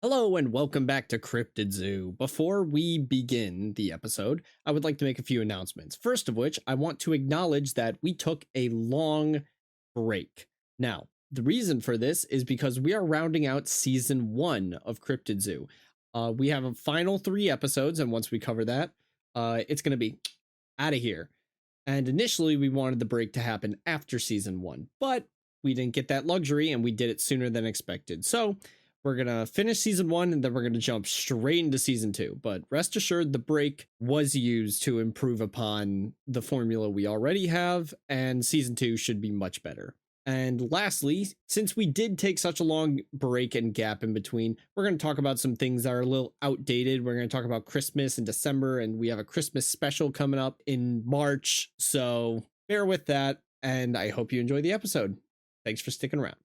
Hello and welcome back to Cryptid Zoo. Before we begin the episode, I would like to make a few announcements. First of which, I want to acknowledge that we took a long break. Now, the reason for this is because we are rounding out season 1 of Cryptid Zoo. We have a final 3 episodes, and once we cover that, it's going to be out of here. And initially, we wanted the break to happen after season 1, but we didn't get that luxury, and we did it sooner than expected. So we're going to finish season 1 and then we're going to jump straight into season 2. But rest assured, the break was used to improve upon the formula we already have, and season 2 should be much better. And lastly, since we did take such a long break and gap in between, we're going to talk about some things that are a little outdated. We're going to talk about Christmas in December, and we have a Christmas special coming up in March. So bear with that, and I hope you enjoy the episode. Thanks for sticking around.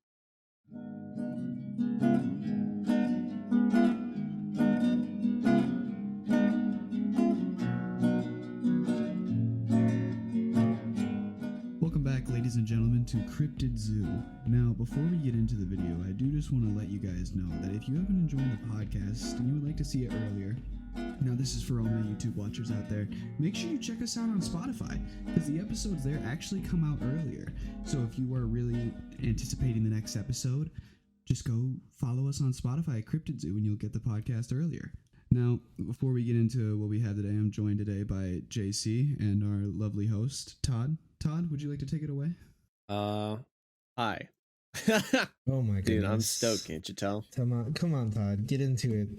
Ladies and gentlemen, to Cryptid Zoo. Now, before we get into the video, I do just want to let you guys know that if you haven't enjoyed the podcast and you would like to see it earlier, now this is for all my YouTube watchers out there, make sure you check us out on Spotify, because the episodes there actually come out earlier. So if you are really anticipating the next episode, just go follow us on Spotify at Cryptid Zoo and you'll get the podcast earlier. Now, before we get into what we have today, I'm joined today by JC and our lovely host, Todd. Todd, would you like to take it away? Hi. Oh my goodness. Dude, I'm stoked, can't you tell? Come on, Todd. Get into it.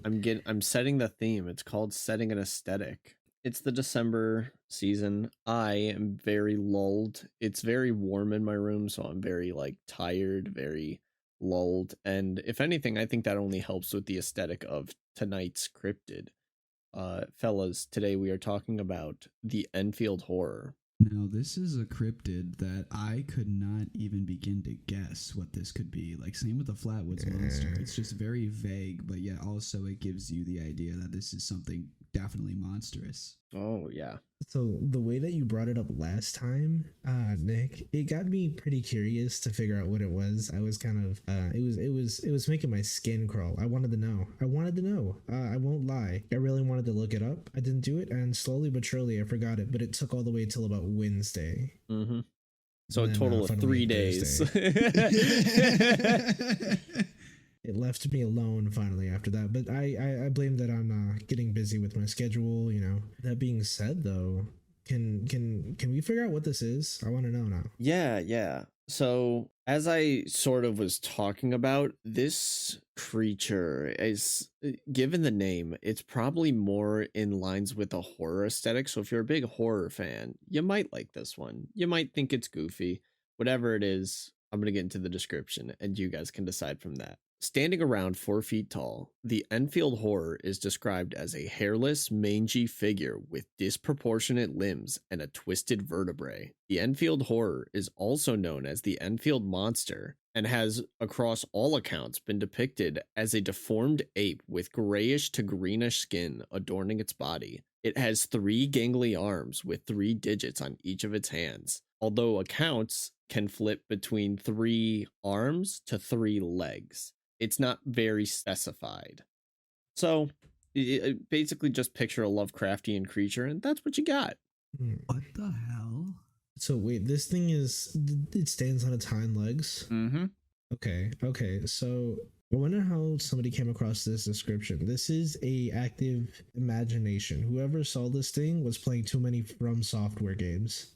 I'm setting the theme. It's called setting an aesthetic. It's the December season. I am very lulled. It's very warm in my room, so I'm very tired, very lulled. And if anything, I think that only helps with the aesthetic of tonight's cryptid. Fellas, today we are talking about the Enfield Horror. Now, this is a cryptid that I could not even begin to guess what this could be. Same with the Flatwoods Monster. It's just very vague, but yet also it gives you the idea that this is something definitely monstrous. Oh, yeah. So the way that you brought it up last time, Nick, it got me pretty curious to figure out what it was. I was kind of, it was making my skin crawl. I wanted to know. I won't lie. I really wanted to look it up. I didn't do it, and slowly but surely I forgot it, but it took all the way till about Wednesday. Mm-hmm. So a total of 3 days. It left me alone finally after that, but I blame that on getting busy with my schedule. That being said, though, can we figure out what this is? I want to know now. Yeah. So as I sort of was talking about, this creature is, given the name, it's probably more in lines with a horror aesthetic. So if you're a big horror fan, you might like this one. You might think it's goofy. Whatever it is, I'm going to get into the description and you guys can decide from that. Standing around 4 feet tall, the Enfield Horror is described as a hairless, mangy figure with disproportionate limbs and a twisted vertebrae. The Enfield Horror is also known as the Enfield Monster and has, across all accounts, been depicted as a deformed ape with grayish to greenish skin adorning its body. It has 3 gangly arms with 3 digits on each of its hands, although accounts can flip between 3 arms to 3 legs. It's not very specified. So basically just picture a Lovecraftian creature and that's what you got. What the hell? So wait, this thing it stands on its hind legs? Mm-hmm. Okay. So I wonder how somebody came across this description. This is a active imagination. Whoever saw this thing was playing too many From Software games.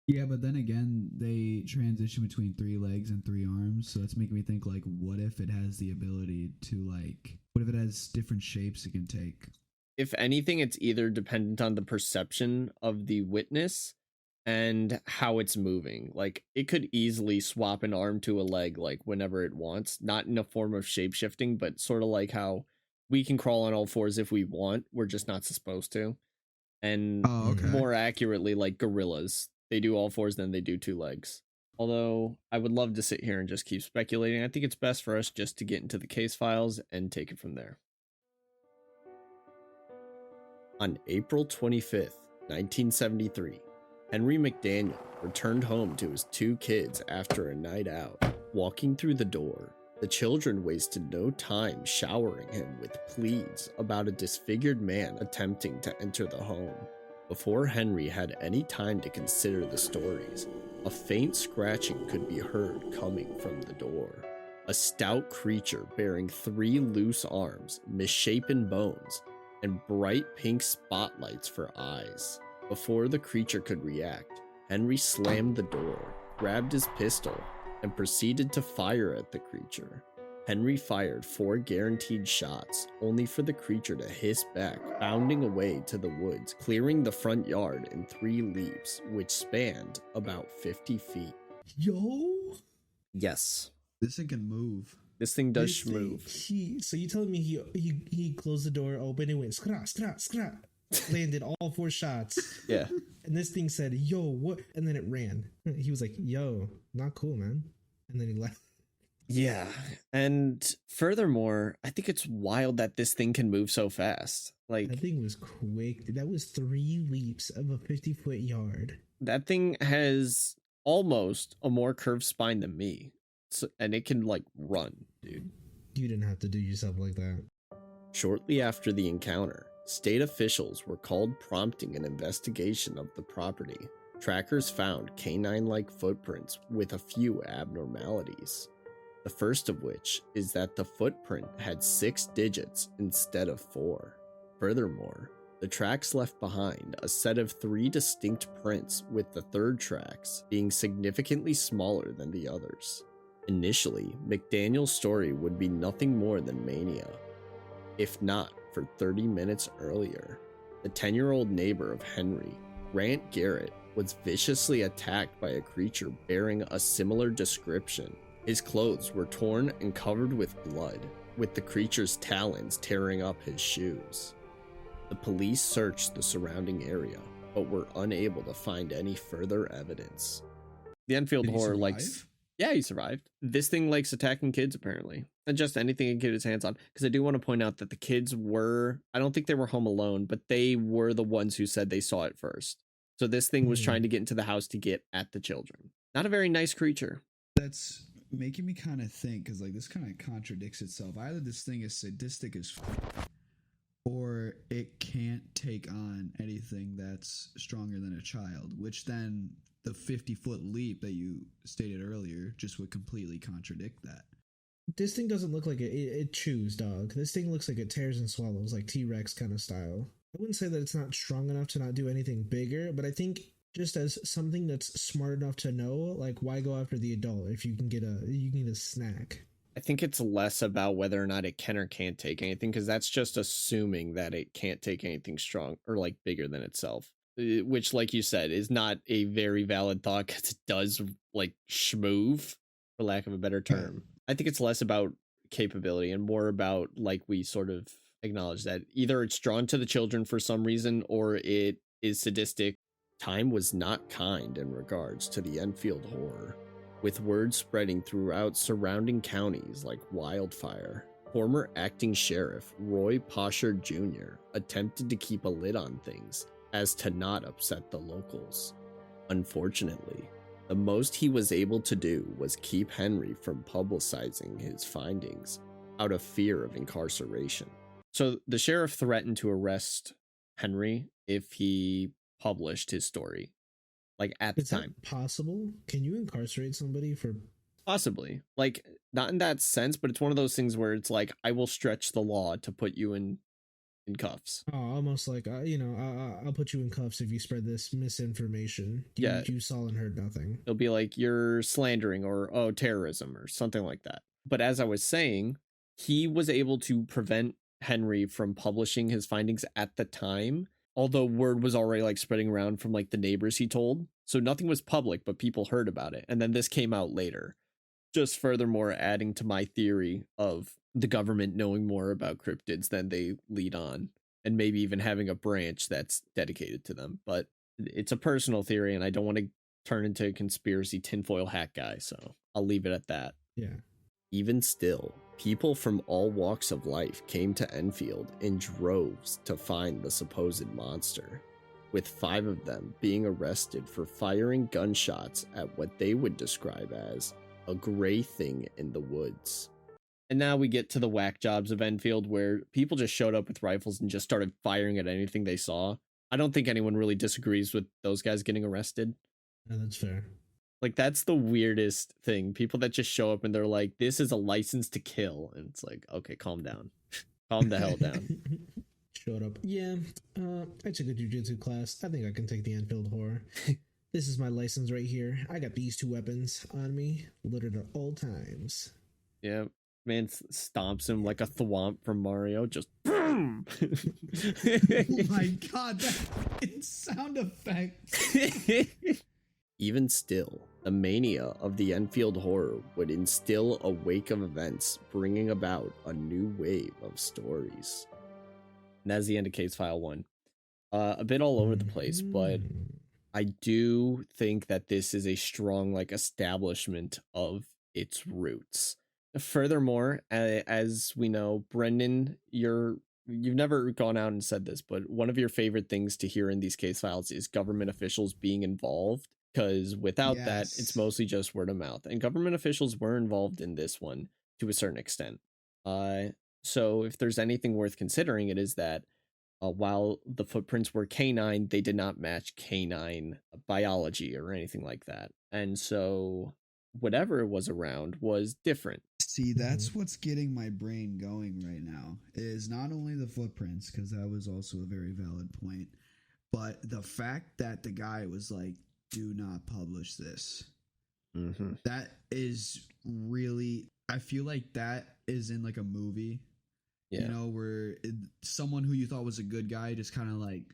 Yeah, but then again, they transition between 3 legs and 3 arms, so that's making me think, what if it has the ability to, what if it has different shapes it can take? If anything, it's either dependent on the perception of the witness and how it's moving. It could easily swap an arm to a leg, whenever it wants, not in a form of shape-shifting, but sort of like how we can crawl on all 4s if we want, we're just not supposed to. And more accurately, like gorillas. They do all 4s, then they do 2 legs. Although I would love to sit here and just keep speculating. I think it's best for us just to get into the case files and take it from there. On April 25th, 1973, Henry McDaniel returned home to his 2 kids after a night out. Walking through the door, The children wasted no time showering him with pleas about a disfigured man attempting to enter the home. Before Henry had any time to consider the stories, a faint scratching could be heard coming from the door. A stout creature bearing 3 loose arms, misshapen bones, and bright pink spotlights for eyes. Before the creature could react, Henry slammed the door, grabbed his pistol, and proceeded to fire at the creature. Henry fired 4 guaranteed shots, only for the creature to hiss back, bounding away to the woods, clearing the front yard in 3 leaps, which spanned about 50 feet. Yo, Yes, This thing can move. this thing does this thing, move. So you telling me he closed the door open and went skrat skrat skrat, landed all 4 shots, Yeah. and this thing said, "Yo, what?" And then it ran. He was like, "Yo, not cool, man," and then he left. Yeah. And furthermore, I think it's wild that this thing can move so fast. Like, That thing was quick. That was 3 leaps of a 50-foot yard. that thing has almost a more curved spine than me. And it can, like, run, dude. You didn't have to do yourself like that. Shortly after the encounter, state officials were called, prompting an investigation of the property. Trackers found canine-like footprints with a few abnormalities. The first of which is that the footprint had 6 digits instead of 4. Furthermore, the tracks left behind a set of 3 distinct prints, with the third tracks being significantly smaller than the others. Initially, McDaniel's story would be nothing more than mania, if not for 30 minutes earlier. The 10-year-old neighbor of Henry, Grant Garrett, was viciously attacked by a creature bearing a similar description. His clothes were torn and covered with blood, with the creature's talons tearing up his shoes. The police searched the surrounding area, but were unable to find any further evidence. The Enfield Did he Horror survive? likes... Yeah, he survived. This thing likes attacking kids, apparently. And just anything it can get his hands on. Because I do want to point out that the kids were... I don't think they were home alone, but they were the ones who said they saw it first. So this thing was trying to get into the house to get at the children. Not a very nice creature. That's making me kind of think, because like this kind of contradicts itself. Either this thing is sadistic as or it can't take on anything that's stronger than a child, which then the 50-foot leap that you stated earlier just would completely contradict that. This thing doesn't look like it chews, dog. This thing looks like it tears and swallows, like T-Rex kind of style. I wouldn't say that it's not strong enough to not do anything bigger, but I think just as something that's smart enough to know, like, why go after the adult if you can get a snack? I think it's less about whether or not it can or can't take anything, because that's just assuming that it can't take anything strong or like bigger than itself, which, like you said, is not a very valid thought, because it does like schmoove, for lack of a better term. I think it's less about capability and more about, like we sort of acknowledge, that either it's drawn to the children for some reason or it is sadistic. Time was not kind in regards to the Enfield Horror, with word spreading throughout surrounding counties like wildfire. Former acting sheriff Roy Poshard Jr. attempted to keep a lid on things as to not upset the locals. Unfortunately, the most he was able to do was keep Henry from publicizing his findings out of fear of incarceration. So the sheriff threatened to arrest Henry if he published his story, like at the Is time. that possible? Can you incarcerate somebody for... Possibly, like, not in that sense, but it's one of those things where it's like, I will stretch the law to put you in cuffs. Oh, almost like, I'll put you in cuffs if you spread this misinformation. You saw and heard nothing. It'll be like you're slandering or terrorism or something like that. But as I was saying, he was able to prevent Henry from publishing his findings at the time, although word was already like spreading around from like the neighbors he told. So nothing was public, but people heard about it. And then this came out later. Just furthermore adding to my theory of the government knowing more about cryptids than they lead on, and maybe even having a branch that's dedicated to them. But it's a personal theory, and I don't want to turn into a conspiracy tinfoil hat guy, so I'll leave it at that. Yeah. Even still, people from all walks of life came to Enfield in droves to find the supposed monster, with 5 of them being arrested for firing gunshots at what they would describe as a gray thing in the woods. And now we get to the whack jobs of Enfield, where people just showed up with rifles and just started firing at anything they saw. I don't think anyone really disagrees with those guys getting arrested. No, that's fair. Like, that's the weirdest thing. People that just show up and they're like, this is a license to kill. And it's like, okay, calm down. Calm the hell down. Showed up. Yeah, I took a jujitsu class. I think I can take the Enfield Horror. This is my license right here. I got these two weapons on me, littered at all times. Yeah, man stomps him like a thwomp from Mario. Just boom! Oh my god, that sound effect. Even still, the mania of the Enfield Horror would instill a wake of events, bringing about a new wave of stories. And that's the end of Case File 1. A bit all over the place, but I do think that this is a strong, like, establishment of its roots. Furthermore, as we know, Brendan, you've never gone out and said this, but one of your favorite things to hear in these case files is government officials being involved, because without that, it's mostly just word of mouth. And government officials were involved in this one to a certain extent. So if there's anything worth considering, it is that while the footprints were canine, they did not match canine biology or anything like that. And so whatever was around was different. See, that's what's getting my brain going right now, is not only the footprints, because that was also a very valid point, but the fact that the guy was like, do not publish this. Mm-hmm. That is really, I feel like that is in like a movie. Yeah. You know, where someone who you thought was a good guy just kind of like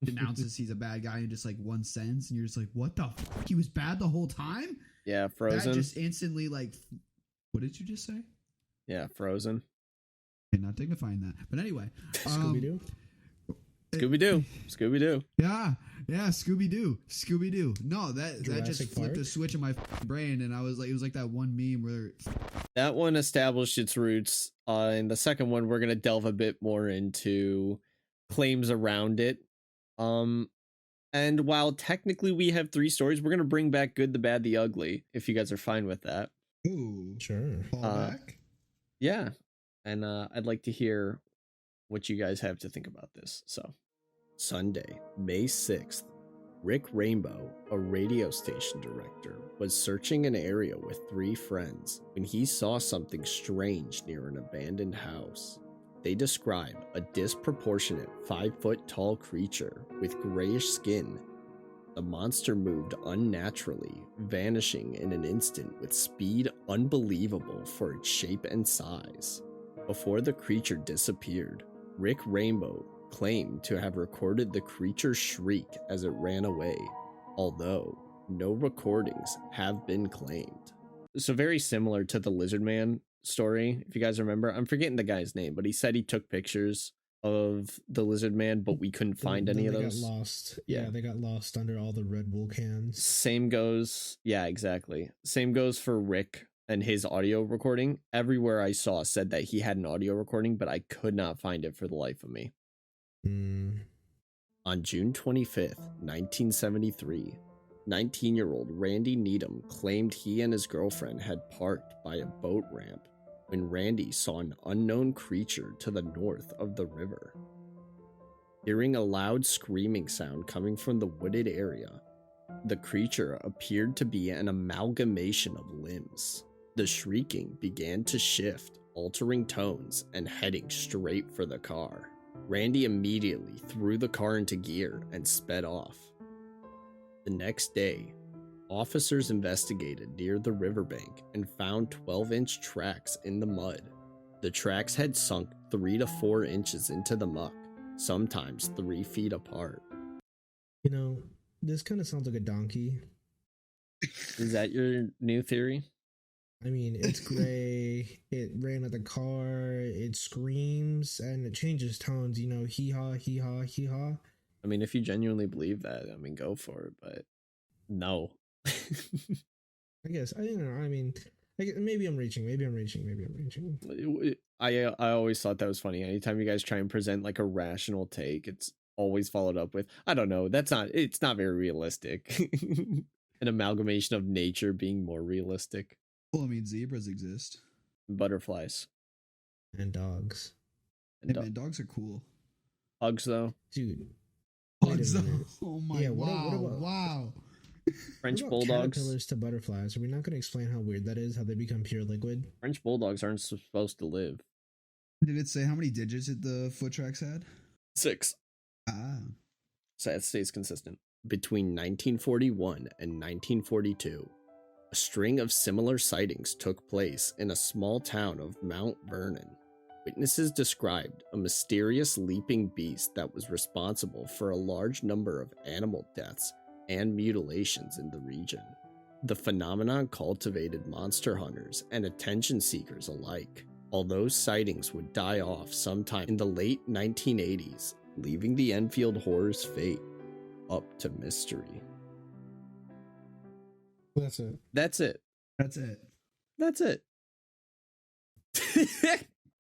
announces he's a bad guy in just like one sentence, and you're just like, what the fuck? He was bad the whole time? Yeah, Frozen. That just instantly like, what did you just say? Yeah, Frozen. Okay, not dignifying that. But anyway. Scooby-Doo? Scooby-Doo. Scooby-Doo. Yeah, Scooby-Doo. Scooby-Doo. No, that just flipped Park? a switch in my brain, and I was like, it was like that one meme where... That one established its roots. And the second one, we're going to delve a bit more into claims around it. And while technically we have 3 stories, we're going to bring back Good, the Bad, the Ugly, if you guys are fine with that. Ooh. Sure. Fall back? Yeah. And I'd like to hear what you guys have to think about this. So, Sunday, May 6th, Rick Rainbow, a radio station director, was searching an area with 3 friends when he saw something strange near an abandoned house. They describe a disproportionate 5-foot-tall creature with grayish skin. The monster moved unnaturally, vanishing in an instant with speed unbelievable for its shape and size. Before the creature disappeared, Rick Rainbow claimed to have recorded the creature's shriek as it ran away, although no recordings have been claimed. So very similar to the Lizard Man story, if you guys remember. I'm forgetting the guy's name, but he said he took pictures of the Lizard Man, but we couldn't find any of those. They got lost. Yeah, they got lost under all the Red Bull cans. Same goes, yeah, exactly. Same goes for Rick and his audio recording. Everywhere I saw said that he had an audio recording, but I could not find it for the life of me. On June 25th, 1973, 19-year-old Randy Needham claimed he and his girlfriend had parked by a boat ramp when Randy saw an unknown creature to the north of the river. Hearing a loud screaming sound coming from the wooded area, the creature appeared to be an amalgamation of limbs. The shrieking began to shift, altering tones and heading straight for the car. Randy immediately threw the car into gear and sped off. The next day, officers investigated near the riverbank and found 12-inch tracks in the mud. The tracks had sunk 3 to 4 inches into the muck, sometimes 3 feet apart. You know, this kind of sounds like a donkey. Is that your new theory? I mean, it's gray, it ran at the car, it screams, and it changes tones, you know, hee-haw, hee-haw, hee-haw. I mean, if you genuinely believe that, I mean, go for it, but no. I guess, I don't know, I mean, maybe I'm reaching. I always thought that was funny. Anytime you guys try and present like a rational take, it's always followed up with, I don't know, it's not very realistic. An amalgamation of nature being more realistic. Well, I mean, zebras exist. Butterflies. And dogs. And Hey, man, dogs are cool. Hugs, though. Dude. Wait a Dogs, though. minute. Oh my! Yeah, wow! what about- Wow! French What about bulldogs. caterpillars to butterflies? Are we not going to explain how weird that is? How they become pure liquid? French bulldogs aren't supposed to live. Did it say how many digits the foot tracks had? 6. Ah, So it stays consistent. Between 1941 and 1942, a string of similar sightings took place in a small town of Mount Vernon. Witnesses described a mysterious leaping beast that was responsible for a large number of animal deaths and mutilations in the region. The phenomenon cultivated monster hunters and attention seekers alike, although sightings would die off sometime in the late 1980s, leaving the Enfield Horror's fate up to mystery. That's it. That's it. that's it. That's it.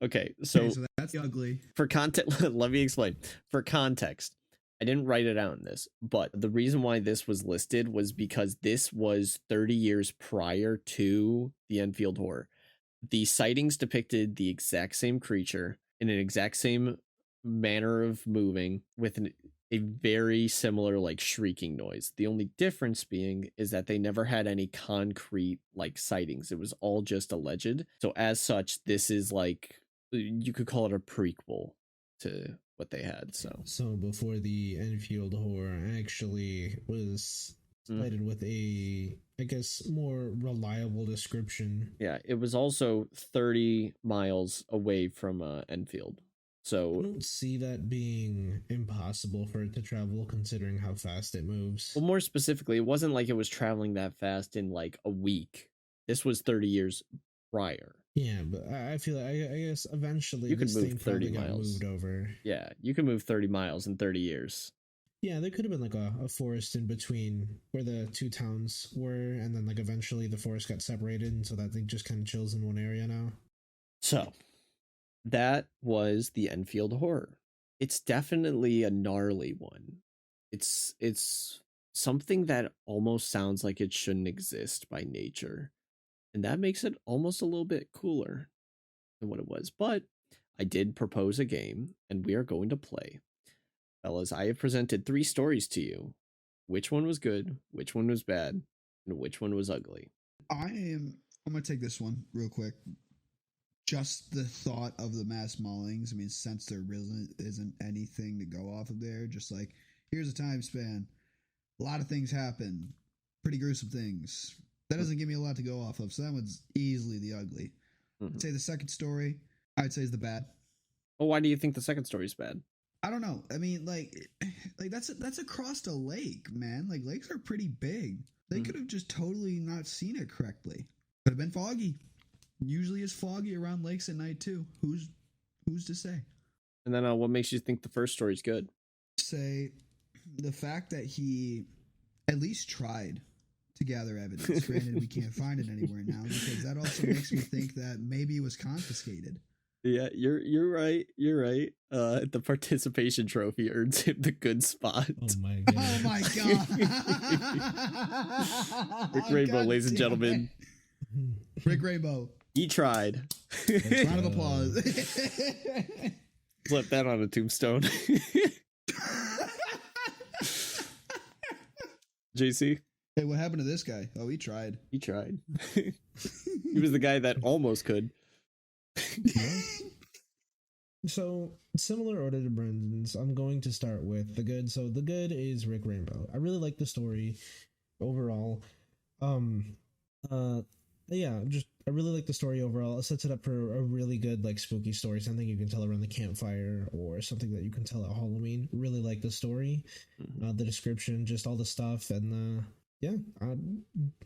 Okay, so Okay, so that's the ugly. for context, let me explain. For context, I didn't write it out in this, but the reason why this was listed was because this was 30 years prior to the Enfield Horror. The sightings depicted the exact same creature in an exact same manner of moving with a very similar like shrieking noise. The only difference being is that they never had any concrete like sightings. It was all just alleged. So as such, this is like, you could call it a prequel to what they had. So before the Enfield Horror actually was cited with a, I guess, more reliable description. yeah, it was also 30 miles away from Enfield. I So, don't see that being impossible for it to travel, considering how fast it moves. well, more specifically, it wasn't like it was traveling that fast in like a week. This was 30 years prior. Yeah, but I feel like, I guess eventually You could this move thing 30 probably got miles. moved over. Yeah, you can move 30 miles in 30 years. Yeah, there could have been like a forest in between where the two towns were, and then like eventually the forest got separated, and so that thing just kind of chills in one area now. So, that was the Enfield Horror. It's definitely a gnarly one. It's something that almost sounds like it shouldn't exist by nature. And that makes it almost a little bit cooler than what it was. But I did propose a game, and we are going to play. Fellas, I have presented 3 stories to you. Which one was good, which one was bad, and which one was ugly? I'm gonna take this one real quick. Just the thought of the mass maulings. I mean, since there really isn't anything to go off of there, just like here's a time span. A lot of things happen. Pretty gruesome things. That doesn't give me a lot to go off of. So that one's easily the ugly. I'd say the second story, I'd say is the bad. Well, why do you think the second story is bad? I don't know. I mean, like that's across a lake, man. Like lakes are pretty big. They could have just totally not seen it correctly. Could have been foggy. Usually it's foggy around lakes at night too. Who's to say? And then what makes you think the first story is good? Say the fact that he at least tried to gather evidence. Granted, we can't find it anywhere now because that also makes me think that maybe it was confiscated. Yeah, you're right. You're right. The participation trophy earns him the good spot. Oh my god! Oh my god! Rick Rainbow, God ladies and damn gentlemen. it. Rick Rainbow. He tried. Round of applause. Flip that on a tombstone. JC? Hey, what happened to this guy? Oh, he tried. He tried. He was the guy that almost could. So, similar order to Brendan's, I'm going to start with the good. So, the good is Rick Rainbow. I really like the story overall. Yeah, just I really like the story overall. It sets it up for a really good like spooky story, something you can tell around the campfire or something that you can tell at Halloween. Really like the story, the description, just all the stuff, and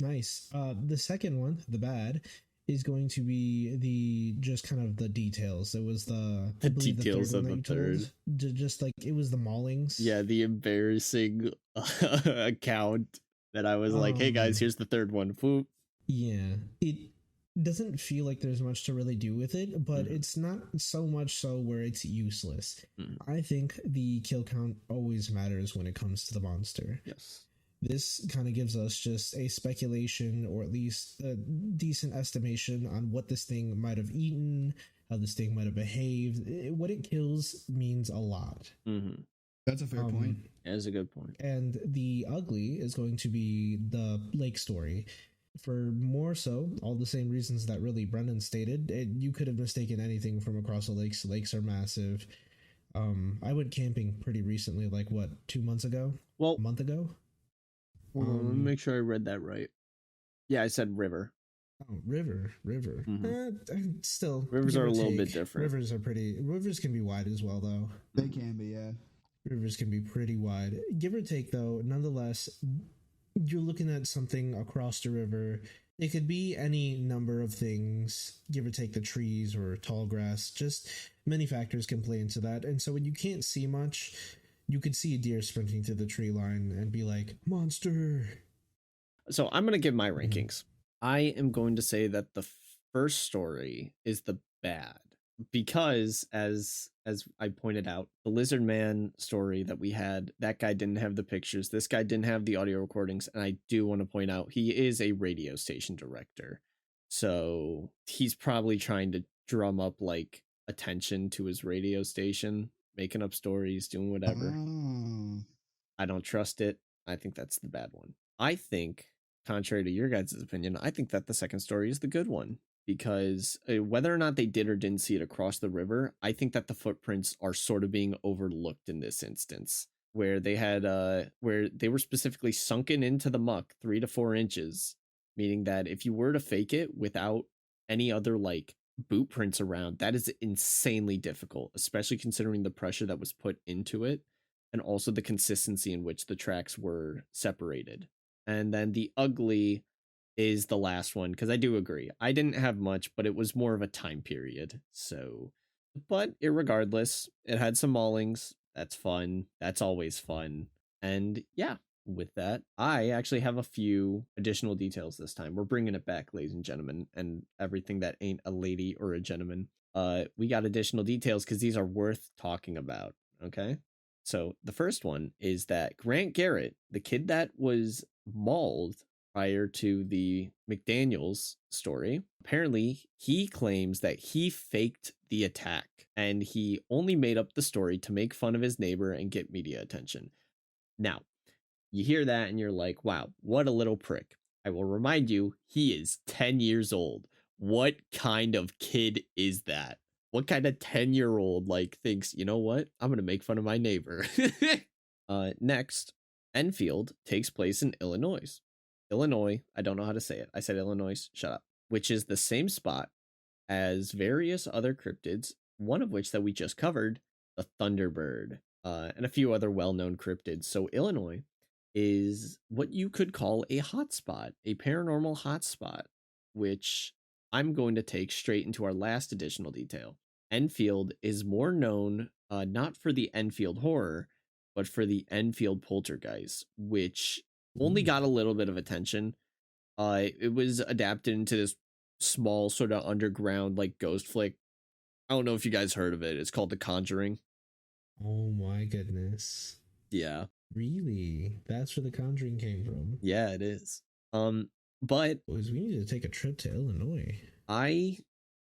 nice. The second one, the bad, is going to be the just kind of the details. It was the details of the third. Just like it was the maulings. Yeah, the embarrassing account that I was like, hey guys, here's the third one. Whoop. Yeah, it doesn't feel like there's much to really do with it, but it's not so much so where it's useless. I think the kill count always matters when it comes to the monster. Yes. This kind of gives us just a speculation or at least a decent estimation on what this thing might have eaten, how this thing might have behaved. What it kills means a lot. Mm-hmm. That's a fair point. That is a good point. And the ugly is going to be the lake story. For more so, all the same reasons that really Brendan stated. You could have mistaken anything from across the lakes. Lakes are massive. I went camping pretty recently, like what, 2 months ago? Well, A month ago? let me make sure I read that right. Yeah, I said river. Oh, river. Still, Rivers give are or a little bit take, different. Rivers can be wide as well, though. They can be, yeah. Rivers can be pretty wide. Give or take, though, nonetheless, you're looking at something across the river. It could be any number of things, give or take the trees or tall grass. Just many factors can play into that. And so when you can't see much, you could see a deer sprinting through the tree line and be like, monster. So I'm going to give my rankings. I am going to say that the first story is the bad because as I pointed out, the Lizard Man story that we had, that guy didn't have the pictures. This guy didn't have the audio recordings. And I do want to point out he is a radio station director. So he's probably trying to drum up like attention to his radio station, making up stories, doing whatever. Oh. I don't trust it. I think that's the bad one. I think, contrary to your guys' opinion, I think that the second story is the good one because whether or not they did or didn't see it across the river, I think that the footprints are sort of being overlooked in this instance, where they had where they were specifically sunken into the muck 3 to 4 inches, meaning that if you were to fake it without any other like boot prints around, that is insanely difficult, especially considering the pressure that was put into it and also the consistency in which the tracks were separated. And then the ugly is the last one, because I do agree. I didn't have much, but it was more of a time period. So, but irregardless, it had some maulings. That's fun. That's always fun. And yeah, with that, I actually have a few additional details this time. We're bringing it back, ladies and gentlemen, and everything that ain't a lady or a gentleman. We got additional details because these are worth talking about. Okay. So the first one is that Grant Garrett, the kid that was mauled prior to the McDaniels story, apparently he claims that he faked the attack and he only made up the story to make fun of his neighbor and get media attention. Now, you hear that and you're like, wow, what a little prick. I will remind you, he is 10 years old. What kind of kid is that? What kind of 10-year-old like thinks, you know what? I'm going to make fun of my neighbor. Next, Enfield takes place in Illinois. Illinois, I don't know how to say it. I said Illinois, shut up. Which is the same spot as various other cryptids, one of which that we just covered, the Thunderbird, and a few other well-known cryptids. So Illinois is what you could call a hotspot, a paranormal hotspot, which I'm going to take straight into our last additional detail. Enfield is more known not for the Enfield Horror, but for the Enfield Poltergeist, which only got a little bit of attention. It was adapted into this small sort of underground like ghost flick. I don't know if you guys heard of it. It's called The Conjuring. Oh my goodness. Yeah. Really? That's where The Conjuring came from? Yeah, it is. But Boys, we need to take a trip to Illinois. I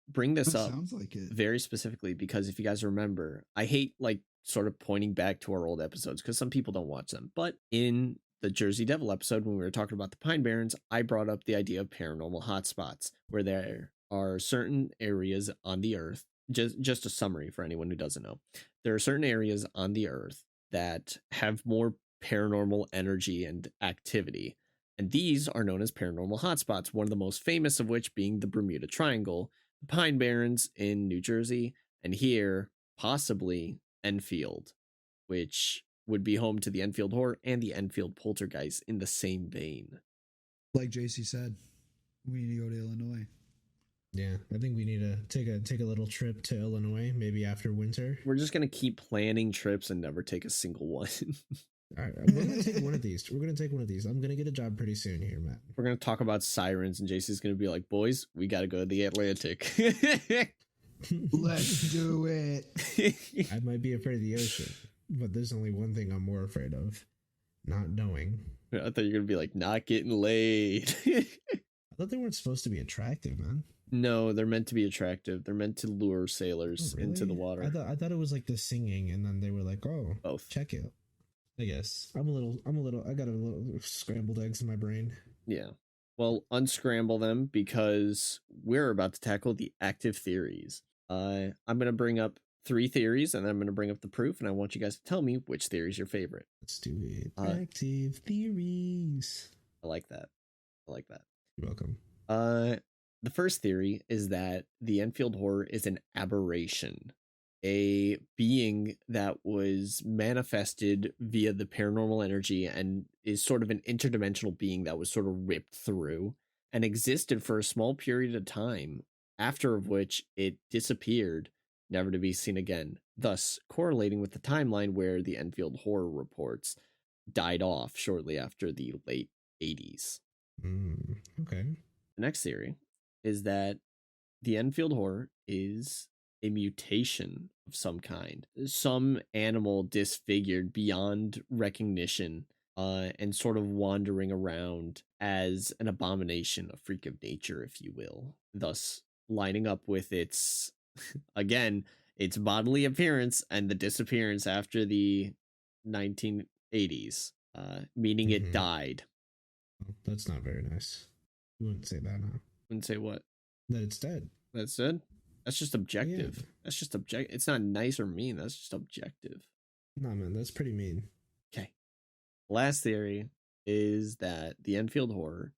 bring this That up sounds like it. very specifically because if you guys remember, I hate like sort of pointing back to our old episodes because some people don't watch them. But in the Jersey Devil episode, when we were talking about the Pine Barrens, I brought up the idea of paranormal hotspots, where there are certain areas on the earth. Just a summary for anyone who doesn't know. There are certain areas on the earth that have more paranormal energy and activity. And these are known as paranormal hotspots, one of the most famous of which being the Bermuda Triangle, the Pine Barrens in New Jersey, and here, possibly, Enfield, which would be home to the Enfield Horror and the Enfield Poltergeist in the same vein. Like JC said, we need to go to Illinois. Yeah, I think we need to take a little trip to Illinois, maybe after winter. We're just going to keep planning trips and never take a single one. All right, we're going to take one of these. We're going to take one of these. I'm going to get a job pretty soon here, Matt. We're going to talk about sirens, and JC's going to be like, boys, we got to go to the Atlantic. Let's do it. I might be afraid of the ocean, but there's only one thing I'm more afraid of. Not knowing. I thought you were going to be like, not getting laid. I thought they weren't supposed to be attractive, man. No, they're meant to be attractive. They're meant to lure Oh, sailors into the really? water. I thought it was like the singing, and then they were like, "Oh, Both. check it." I guess I got a little scrambled eggs in my brain. Yeah. Well, unscramble them because we're about to tackle the active theories. I'm going to bring up 3 theories and then I'm going to bring up the proof, and I want you guys to tell me which theory is your favorite. Let's do it. Uh, Active theories. I like that. I like that. You're welcome. The first theory is that the Enfield Horror is an aberration, a being that was manifested via the paranormal energy and is sort of an interdimensional being that was sort of ripped through and existed for a small period of time, after of which it disappeared, never to be seen again, thus correlating with the timeline where the Enfield Horror reports died off shortly after the late 80s. Okay. The next theory is that the Enfield Horror is a mutation of some kind, some animal disfigured beyond recognition, and sort of wandering around as an abomination, a freak of nature, if you will, thus lining up with its, again, its bodily appearance and the disappearance after the 1980s, meaning it died. Oh, that's not very nice. You wouldn't say that, huh? Wouldn't say what? That it's dead. That's it. That's just objective. Yeah. That's just objective. It's not nice or mean. That's just objective. Nah, man, that's pretty mean. Okay. Last theory is that the Enfield Horror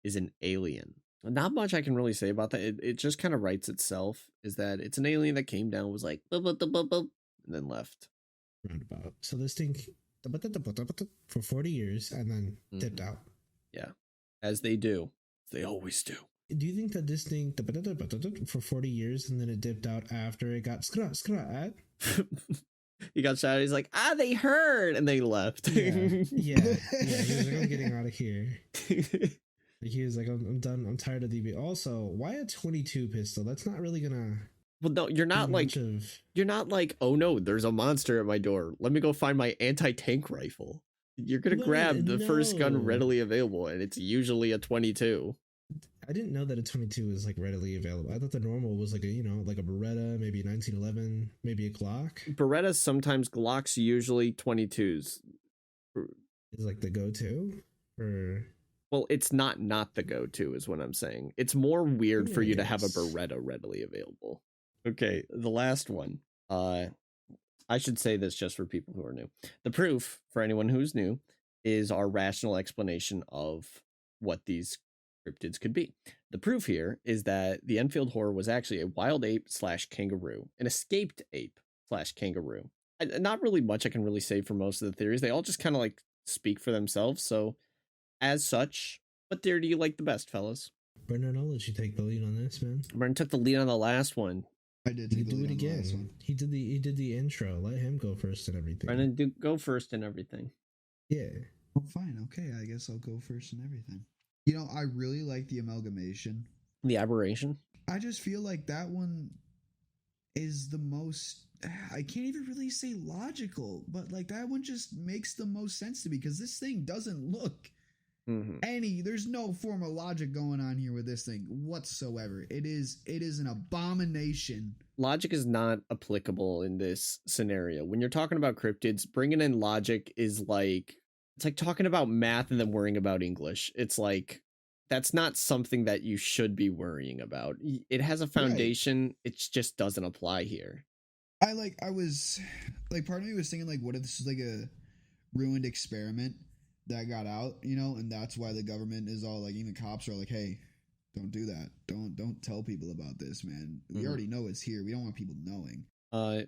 is an alien. Not much I can really say about that. It just kind of writes itself. Is that it's an alien that came down, was like, boop, boop, boop, boop, boop, and then left. Roundabout. So this thing for 40 years and then dipped out. Yeah. As they do. They always do. Do you think that this thing for 40 years and then it dipped out after it got at? He got shot. He's like, they heard, and they left. Yeah. He was like, I'm getting out of here. He was like, I'm done. I'm tired of the. Also, why a 22 pistol? That's not really gonna. Well, no, you're not like, oh no, there's a monster at my door. Let me go find my anti-tank rifle. You're gonna grab the first gun readily available, and it's usually a 22. I didn't know that a 22 was like readily available. I thought the normal was like a, like a Beretta, maybe a 1911, maybe a Glock. Berettas, sometimes Glocks, usually 22s. Is like the go-to, or well, it's not the go-to is what I'm saying. It's more weird for you to have a Beretta readily available. Okay, the last one. I should say this just for people who are new. The proof, for anyone who's new, is our rational explanation of what these cryptids could be. The proof here is that the Enfield Horror was actually a wild ape / kangaroo, an escaped ape / kangaroo. Not really much I can really say for most of the theories. They all just kind of like speak for themselves. So, as such, what theory do you like the best, fellas? Brendan, I'll let you take the lead on this, man. Brendan took the lead on the last one. I did. Do it again. He did the intro. Let him go first and everything. Brendan, go first and everything. Yeah. Well, fine. Okay, I guess I'll go first and everything. You know, I really like the amalgamation. The aberration? I just feel like that one is the most, I can't even really say logical, but like that one just makes the most sense to me because this thing doesn't look there's no form of logic going on here with this thing whatsoever. It is an abomination. Logic is not applicable in this scenario. When you're talking about cryptids, bringing in logic is like, it's like talking about math and then worrying about English. It's like, that's not something that you should be worrying about. It has a foundation. Right. It just doesn't apply here. I was like, part of me was thinking like, what if this is like a ruined experiment that got out, and that's why the government is all like, even cops are like, hey, don't do that. Don't tell people about this, man. We already know it's here. We don't want people knowing.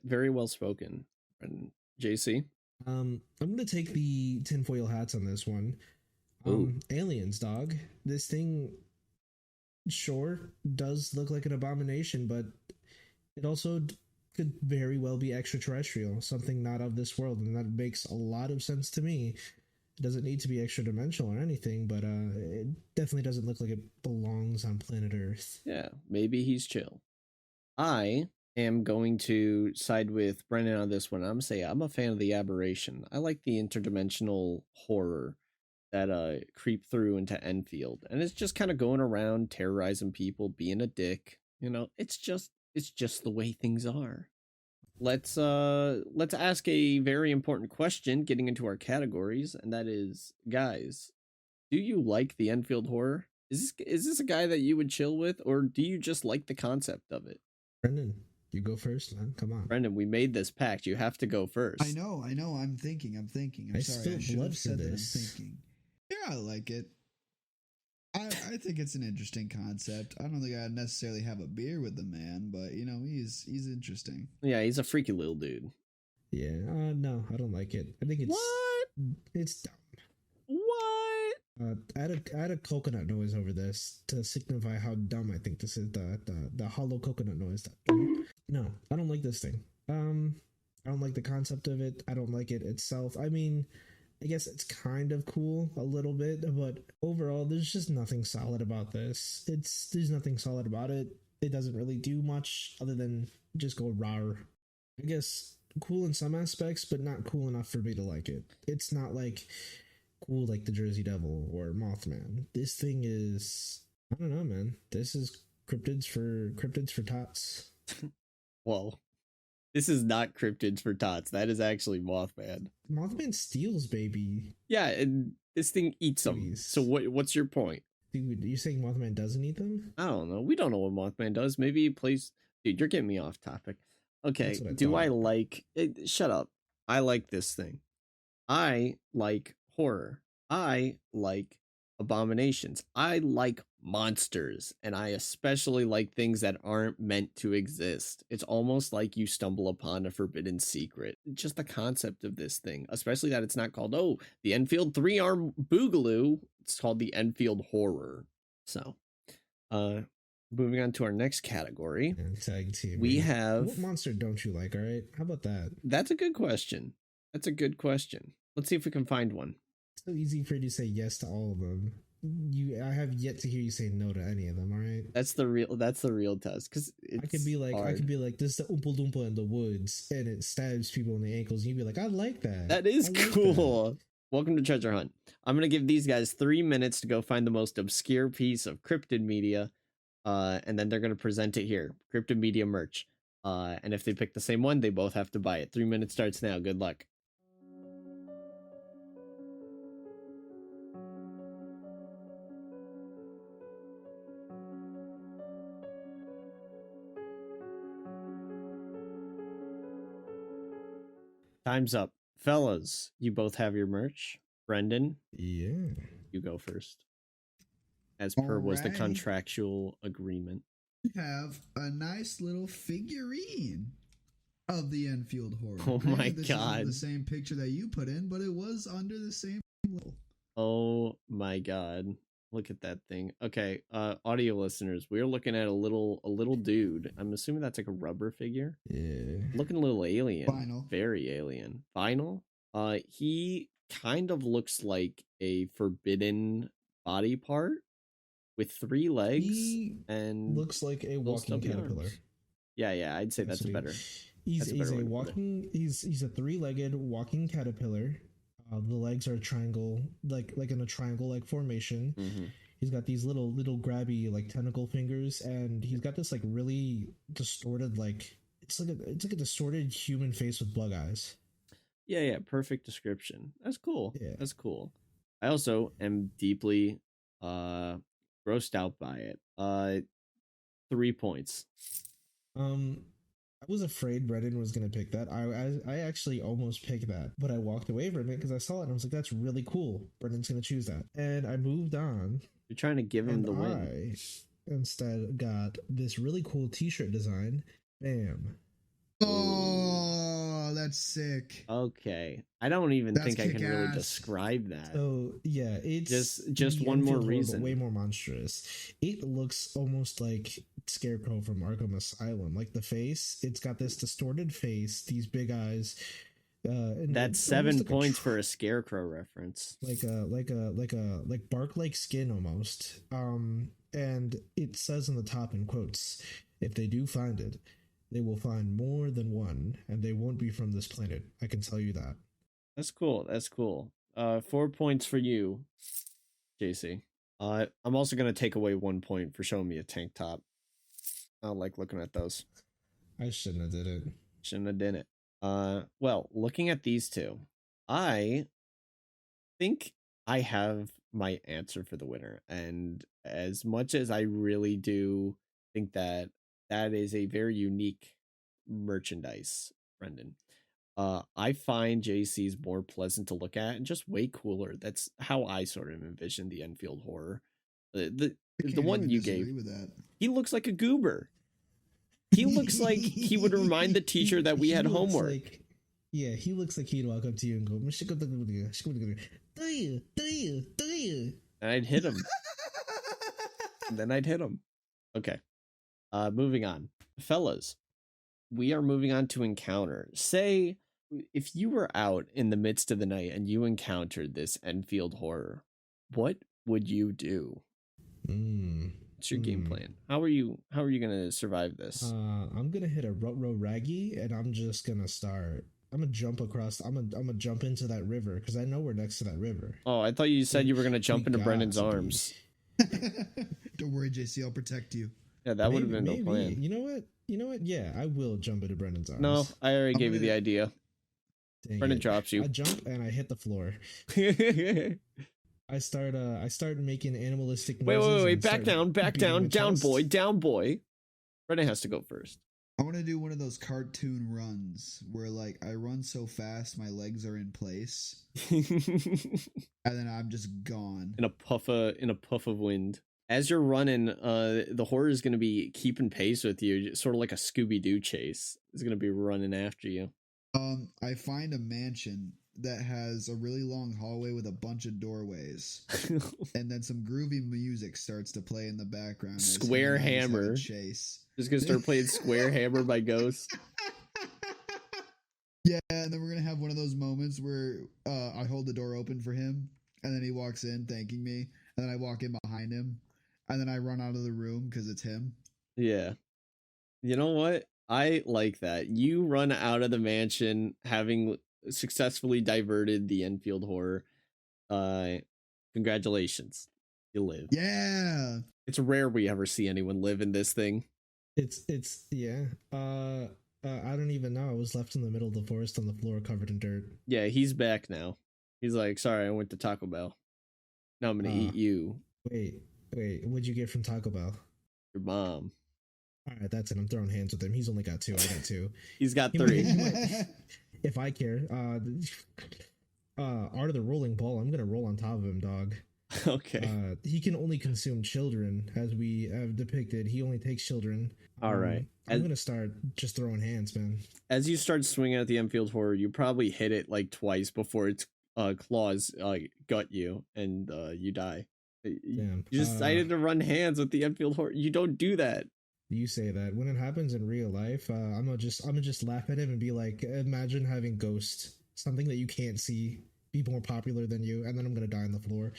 Very well spoken. And JC? I'm gonna take the tinfoil hats on this one. Aliens, dog. This thing sure does look like an abomination, but it also could very well be extraterrestrial, something not of this world, and that makes a lot of sense to me. It doesn't need to be extra dimensional or anything, but it definitely doesn't look like it belongs on planet Earth. Yeah, maybe he's chill. I am going to side with Brendan on this one. I'm going to say I'm a fan of the aberration. I like the interdimensional horror that creep through into Enfield, and it's just kind of going around terrorizing people, being a dick. You know, it's just the way things are. Let's ask a very important question, getting into our categories, and that is, guys, do you like the Enfield Horror? Is this a guy that you would chill with, or do you just like the concept of it? Brendan, you go first, man. Come on. Brendan, we made this pact. You have to go first. I know. I'm thinking. I'm sorry. I should have said that. I'm thinking. Yeah, I like it. I think it's an interesting concept. I don't think I'd necessarily have a beer with the man, but you know, he's interesting. Yeah, he's a freaky little dude. Yeah, no, I don't like it. I think it's it's dumb. What? Add a coconut noise over this to signify how dumb I think this is. The hollow coconut noise. No, I don't like this thing. I don't like the concept of it. I don't like it itself. I mean, I guess it's kind of cool a little bit, but overall, there's just nothing solid about this. There's nothing solid about it. It doesn't really do much other than just go rawr. I guess cool in some aspects, but not cool enough for me to like it. It's not like cool like the Jersey Devil or Mothman. This thing is, I don't know, man. This is cryptids for tots. Whoa. This is not cryptids for tots. That is actually Mothman. Mothman steals, baby. Yeah, and this thing eats them. Please. So what's your point? Dude, you saying Mothman doesn't eat them? I don't know. We don't know what Mothman does. Maybe he plays... Dude, you're getting me off topic. Okay, do I like... Shut up. I like this thing. I like horror. I like abominations. I like monsters, and I especially like things that aren't meant to exist. It's almost like you stumble upon a forbidden secret. Just the concept of this thing, especially that it's not called, oh, the Enfield 3-arm boogaloo. It's called the Enfield Horror. So, moving on to our next category. Tag team. We have... What monster don't you like, all right? How about that? That's a good question. That's a good question. Let's see if we can find one. It's so easy for you to say yes to all of them. I have yet to hear you say no to any of them, all right? That's the real test, because I could be like, this is the Oompa Loompa in the woods, and it stabs people in the ankles, and you'd be like, I like that. That is cool. Welcome to Treasure Hunt. I'm gonna give these guys 3 minutes to go find the most obscure piece of cryptid media, and then they're gonna present it here. Cryptid media merch. And if they pick the same one, they both have to buy it. 3 minutes starts now. Good luck. Time's up. Fellas, you both have your merch. Brendan, Yeah. you go first. As per was the Alrighty. contractual agreement. We have a nice little figurine of the Enfield Horror. Oh my Granted, this God. isn't the same picture that you put in, but it was under the same level. Oh my god. Look at that thing. Okay, audio listeners, we're looking at a little dude. I'm assuming that's like a rubber figure. Yeah. Looking a little alien. Vinyl. Very alien. Vinyl? He kind of looks like a forbidden body part with 3 legs He and looks like a little walking stubby caterpillar. arms. Yeah, I'd say that's what he- better. He's That's a better a way to put it. walking. He's a 3-legged walking caterpillar. The legs are triangle, like in a triangle like formation. Mm-hmm. He's got these little grabby like tentacle fingers, and he's got this like really distorted it's like a distorted human face with bug eyes. Yeah, perfect description. That's cool. Yeah. That's cool. I also am deeply grossed out by it. 3 points. I was afraid Brendan was gonna pick that. I actually almost picked that, but I walked away from it because I saw it and I was like, "That's really cool." Brendan's gonna choose that, and I moved on. You're trying to give him And the win. I instead got this really cool T-shirt design. Bam. Oh, that's sick. Okay. I don't even That's think I can really kick-ass. describe that. So yeah, it's Just the one more Enfield Horror, but reason. way more monstrous. It looks almost like Scarecrow from Arkham Asylum. Like the face, it's got this distorted face, these big eyes. And That's it's 7 almost like points for a Scarecrow reference. like bark-like skin almost. And it says on the top in quotes, if they do find it, they will find more than one, and they won't be from this planet. I can tell you that. That's cool. That's cool. 4 points for you, JC. I'm also gonna take away 1 point for showing me a tank top. I don't like looking at those. I shouldn't have did it. Shouldn't have done it. Well, looking at these two, I think I have my answer for the winner. And as much as I really do think that that is a very unique merchandise, Brendan, I find JC's more pleasant to look at and just way cooler. That's how I sort of envision the Enfield Horror. The one you gave, with that. he looks like a goober. He looks like he would remind the teacher that we had homework. Yeah, he looks like he'd walk up to you and go, do you? And I'd hit him. And then I'd hit him. Okay. Moving on. Fellas, we are moving on to encounter. Say, if you were out in the midst of the night and you encountered this Enfield Horror, what would you do? What's your game plan? How are you gonna survive this? I'm gonna hit a row raggy, and I'm just gonna start. I'm gonna jump across. I'm gonna jump into that river because I know we're next to that river. Oh, I thought you said you were gonna jump into Brendan's arms. Don't worry, JC. I'll protect you. Yeah, that would have been the plan. You know what? Yeah, I will jump into Brendan's arms. No, I already gave you the idea. Dang Brendan it. drops you. I jump and I hit the floor. I start making animalistic noises. Wait, back down, down boy. Brendan has to go first. I want to do one of those cartoon runs where like I run so fast my legs are in place and then I'm just gone. In a puff of wind. As you're running, the horror is gonna be keeping pace with you, sort of like a Scooby-Doo chase. It's gonna be running after you. I find a mansion that has a really long hallway with a bunch of doorways, and then some groovy music starts to play in the background. Square Hammer. Chase. Just gonna start playing Square Hammer by Ghost. Yeah, and then we're gonna have one of those moments where I hold the door open for him, and then he walks in thanking me, and then I walk in behind him, and then I run out of the room because it's him. Yeah. You know what? I like that. You run out of the mansion having successfully diverted the Enfield Horror. Congratulations. You live. Yeah. It's rare we ever see anyone live in this thing. It's yeah. I don't even know. I was left in the middle of the forest on the floor covered in dirt. Yeah, he's back now. He's like, sorry, I went to Taco Bell. Now I'm gonna eat you. Wait, what'd you get from Taco Bell? Your mom. All right, that's it. I'm throwing hands with him. He's only got 2. I got 2. He's got 3. If I care. Art of the rolling ball. I'm gonna roll on top of him, dog. Okay. He can only consume children, as we have depicted. He only takes children. All right. I'm gonna start just throwing hands, man. As you start swinging at the Enfield Horror, you probably hit it like twice before its claws gut you, and you die. Damn. You decided to run hands with the Enfield Horror. You don't do that. You say that. When it happens in real life, I'm gonna just laugh at him and be like, imagine having Ghost, something that you can't see, be more popular than you, and then I'm gonna die on the floor.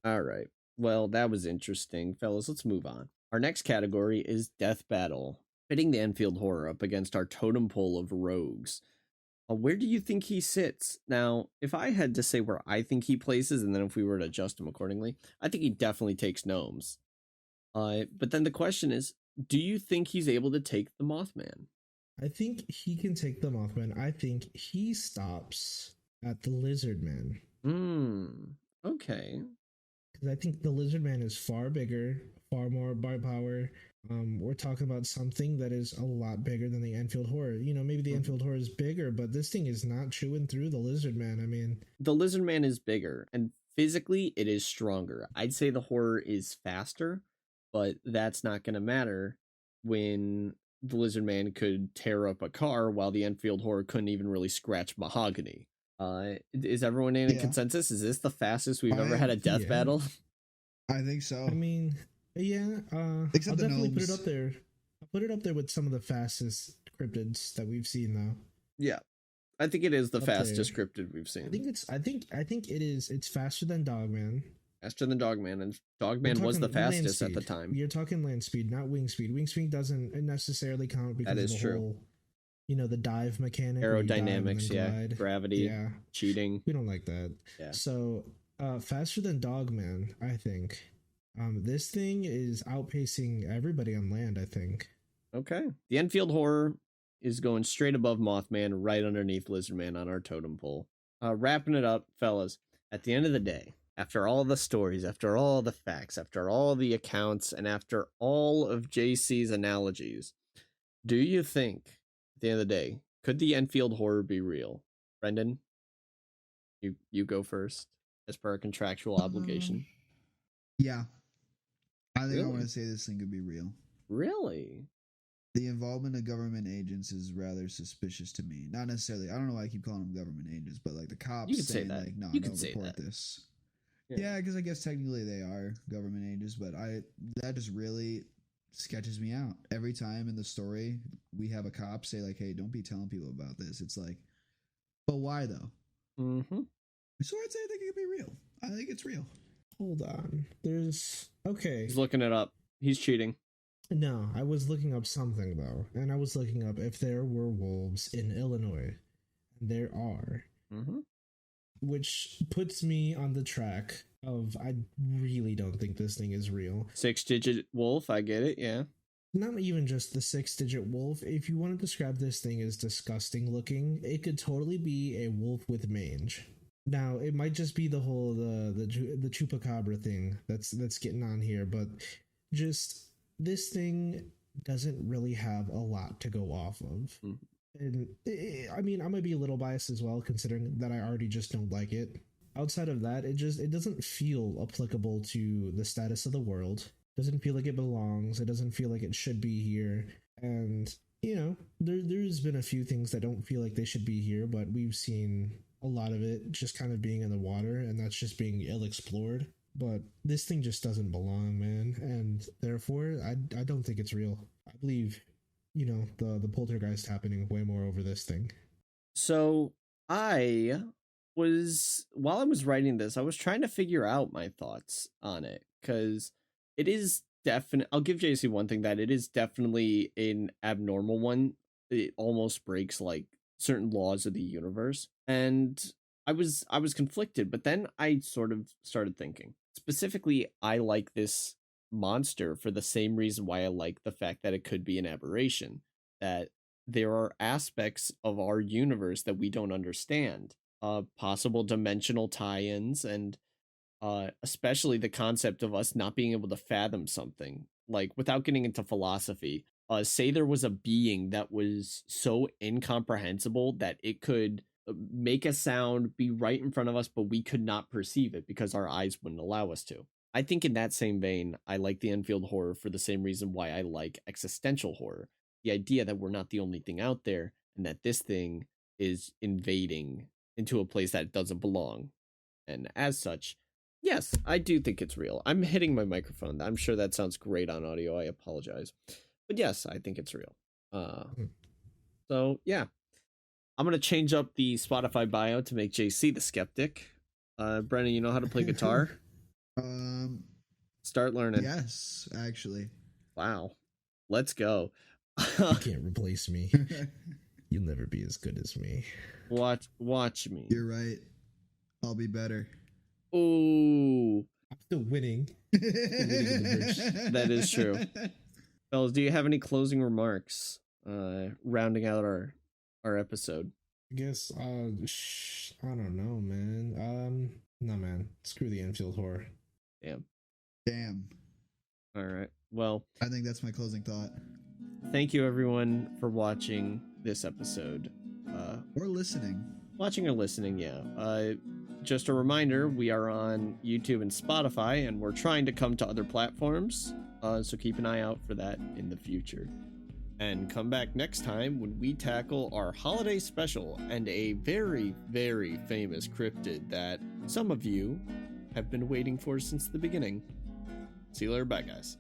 All right. Well, that was interesting, fellas. Let's move on. Our next category is Death Battle, pitting the Enfield Horror up against our totem pole of rogues. Where do you think he sits? Now, if I had to say where I think he places, and then if we were to adjust him accordingly, I think he definitely takes gnomes. But then the question is, do you think he's able to take the Mothman? I think he can take the Mothman. I think he stops at the Lizard Man. Okay. Because I think the Lizard Man is far bigger, far more by power. We're talking about something that is a lot bigger than the Enfield Horror. You know, maybe the Enfield Horror is bigger, but this thing is not chewing through the Lizard Man. I mean, the Lizard Man is bigger, and physically it is stronger. I'd say the Horror is faster, but that's not going to matter when the Lizard Man could tear up a car while the Enfield Horror couldn't even really scratch mahogany. Is everyone in a consensus? Is this the fastest we've ever had a death battle? I think so. I mean, yeah. Except I'll the definitely gnomes. put it up there. I'll put it up there with some of the fastest cryptids that we've seen, though. Yeah, I think it is the Up fastest there. cryptid we've seen. I think it is. It's faster than Dogman. Faster than Dogman, and Dogman was the fastest at the time. You're talking land speed, not wing speed. Wing speed doesn't necessarily count because That is of the true. whole the dive mechanic, where you dive and Aerodynamics, then yeah. glide. Gravity, Yeah, cheating. we don't like that. Yeah. So, faster than Dogman, I think. This thing is outpacing everybody on land, I think. Okay. The Enfield Horror is going straight above Mothman, right underneath Lizardman on our totem pole. Wrapping it up, fellas. At the end of the day, after all the stories, after all the facts, after all the accounts, and after all of JC's analogies, do you think, at the end of the day, could the Enfield Horror be real? Brendan, you go first, as per our contractual obligation. Yeah. I think I Really? want to say this thing could be real. Really? The involvement of government agents is rather suspicious to me. Not necessarily. I don't know why I keep calling them government agents, but like the cops You could say saying that. like, no, You could don't say report that. this. Yeah, because I guess technically they are government agents, but that just really sketches me out. Every time in the story we have a cop say like, hey, don't be telling people about this. It's like, but why though? Mm-hmm. So I'd say I think it could be real. I think it's real. Hold on. Okay. He's looking it up. He's cheating. No, I was looking up something though, and I was looking up if there were wolves in Illinois. There are. Mm-hmm. Which puts me on the track of I really don't think this thing is real. 6-digit wolf, I get it, yeah. Not even just the 6-digit wolf. If you want to describe this thing as disgusting looking, it could totally be a wolf with mange. Now, it might just be the whole the chupacabra thing that's getting on here, but just this thing doesn't really have a lot to go off of. Mm. And I mean, I might be a little biased as well, considering that I already just don't like it. Outside of that, it doesn't feel applicable to the status of the world. It doesn't feel like it belongs. It doesn't feel like it should be here. And, there's been a few things that don't feel like they should be here, but we've seen a lot of it just kind of being in the water, and that's just being ill-explored. But this thing just doesn't belong, man. And therefore, I don't think it's real. I believe the poltergeist happening way more over this thing. So while I was writing this, I was trying to figure out my thoughts on it, because it is definite. I'll give JC one thing, that it is definitely an abnormal one. It almost breaks like certain laws of the universe, and I was conflicted, but then I sort of started thinking. Specifically, I like this monster for the same reason why I like the fact that it could be an aberration, that there are aspects of our universe that we don't understand, possible dimensional tie-ins, and especially the concept of us not being able to fathom something, like without getting into philosophy. Say there was a being that was so incomprehensible that it could make a sound, be right in front of us, but we could not perceive it because our eyes wouldn't allow us to. I think in that same vein, I like the Enfield Horror for the same reason why I like existential horror. The idea that we're not the only thing out there, and that this thing is invading into a place that doesn't belong. And as such, yes, I do think it's real. I'm hitting my microphone. I'm sure that sounds great on audio. I apologize. But yes, I think it's real. So yeah, I'm going to change up the Spotify bio to make JC the skeptic. Brennan, you know how to play guitar? Start learning. Yes, actually. Wow. Let's go. You can't replace me. You'll never be as good as me. Watch me. You're right. I'll be better. Ooh. I'm still winning. That is true. Fellas, do you have any closing remarks rounding out our episode? I guess I don't know, man. No, man. Screw the Enfield Horror. Damn. All right. Well, I think that's my closing thought. thank you everyone for watching this episode. Or listening. Watching or listening, yeah. Just a reminder, we are on YouTube and Spotify, and we're trying to come to other platforms, so keep an eye out for that in the future. And come back next time when we tackle our holiday special and a very, very famous cryptid that some of you have been waiting for since the beginning. See you later, bye guys.